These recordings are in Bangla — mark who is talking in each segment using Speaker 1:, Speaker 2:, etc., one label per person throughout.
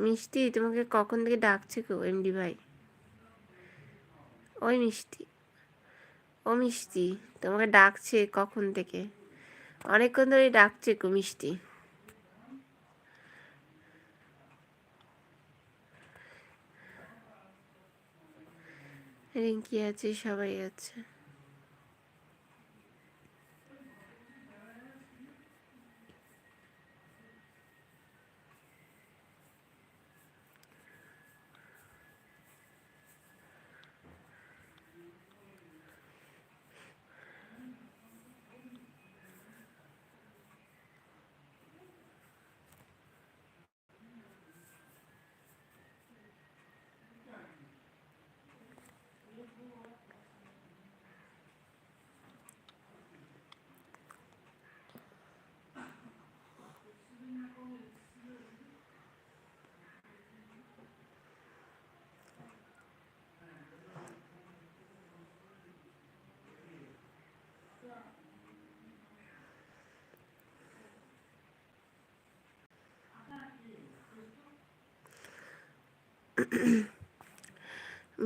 Speaker 1: মিষ্টি তোমাকে কখন থেকে ডাকছে গো এমডি ভাই? ওই মিষ্টি, ও মিষ্টি, তোমাকে ডাকছে কখন থেকে? অনেকক্ষণ ধরে ডাকছে গো মিষ্টি। রিঙ্কি আছে, সবাই আছে।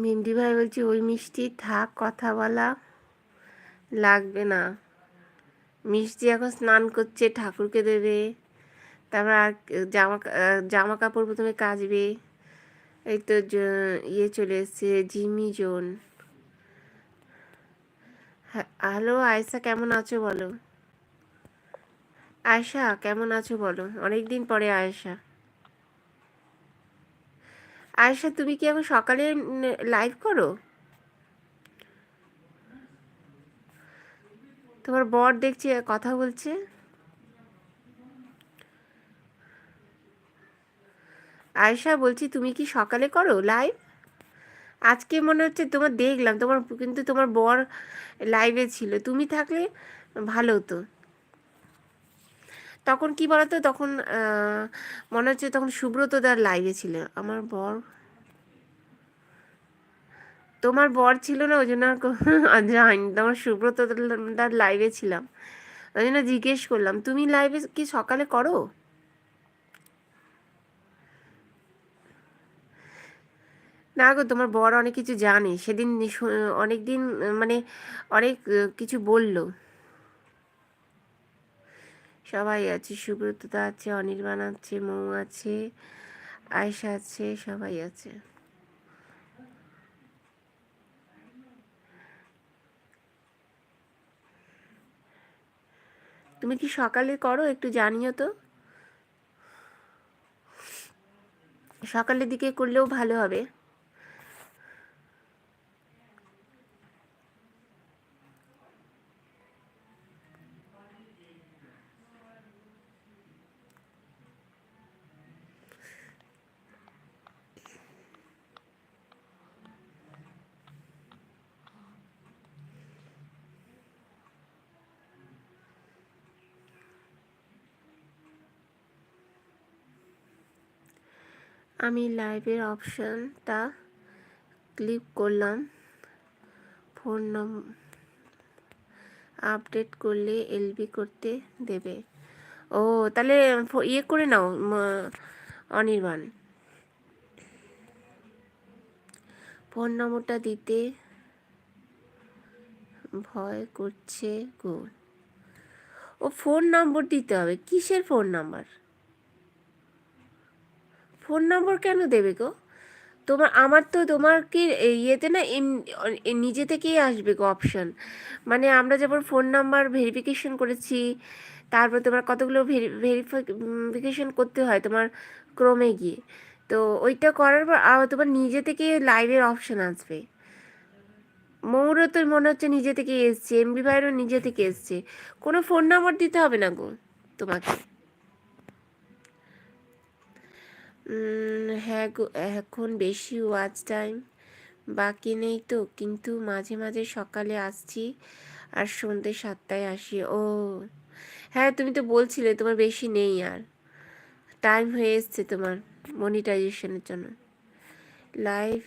Speaker 1: মিমডি ভাই বলছি ওই মিষ্টি থাক, কথা বলা লাগবে না। মিষ্টি এখন স্নান করছে, ঠাকুরকে দেবে, তারপর আর জামা কাপড় প্রথমে কাচবে। এই তো ইয়ে চলে এসছে, জিমি জোন। হ্যালো আয়েশা, কেমন আছো বলো? আয়েশা কেমন আছো বলো? অনেকদিন পরে আয়েশা। আয়েশা তুমি কি এখন সকালে লাইভ করো? তোমার বর দেখছি কথা বলছে। আয়েশা বলছি তুমি কি সকালে করো লাইভ? আজকে মনে হচ্ছে তোমার দেখলাম, তোমার কিন্তু তোমার বর লাইভে ছিল, তুমি থাকলে ভালো হতো। তখন কি বলতো, তখন মনে হচ্ছে তখন সুব্রত দার লাইভে ছিল আমার বর। তোমার বর ছিল না, ওই জন্য আর যাইনি। তোমার সুব্রত দার লাইভে ছিলাম, ওই জন্য জিজ্ঞেস করলাম তুমি লাইভে কি সকালে করো? না গো, তোমার বর অনেক কিছু জানে, সেদিন অনেক দিন মানে অনেক কিছু বললো। সবাই আছে, সুব্রতদা আছে, অনির্বাণ আছে, মৌ আছে, আয়েশা আছে, সবাই আছে। তুমি কি সকালে করো একটু জানিও তো, সকালের দিকে করলেও ভালো হবে। আমি লাইভের অপশনটা ক্লিক করলাম, ফোন আপডেট করলে এলবি করতে দেবে। ও তাহলে ইয়ে করে নাও অনির্বাণ, ফোন নম্বরটা দিতে ভয় করছে গো। ও ফোন নম্বর দিতে হবে? কিসের ফোন নাম্বার? ফোন নম্বর কেন দেবে গো? তোমার আমার তো তোমার কি ইয়েতে না নিজে থেকেই আসবে গো অপশন। মানে আমরা যেমন ফোন নাম্বার ভেরিফিকেশন করেছি, তারপর তোমার কতগুলো ভেরিফিকেশন করতে হয় তোমার ক্রমে গিয়ে, তো ওইটা করার পর তোমার নিজে থেকে লাইভের অপশন আসবে। মৌরও তো মনে হচ্ছে নিজে থেকে এসছে, এমবি ভাইয়েরও নিজে থেকে এসছে, কোনো ফোন নাম্বার দিতে হবে না গো তোমাকে। হ্যাঁ গো, এখন বেশি ওয়াচ টাইম বাকি নেই তো, কিন্তু মাঝে মাঝে সকালে আসছি আর সন্ধ্যে 7টায় আসি। ও হ্যাঁ, তুমি তো বলছিলে তোমার বেশি নেই, আর টাইম হয়ে এসছে তোমার মনিটাইজেশনের জন্য। লাইভ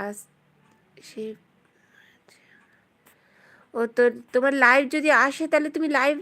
Speaker 1: আসে, ও তো তোমার লাইভ যদি আসে তাহলে তুমি লাইভ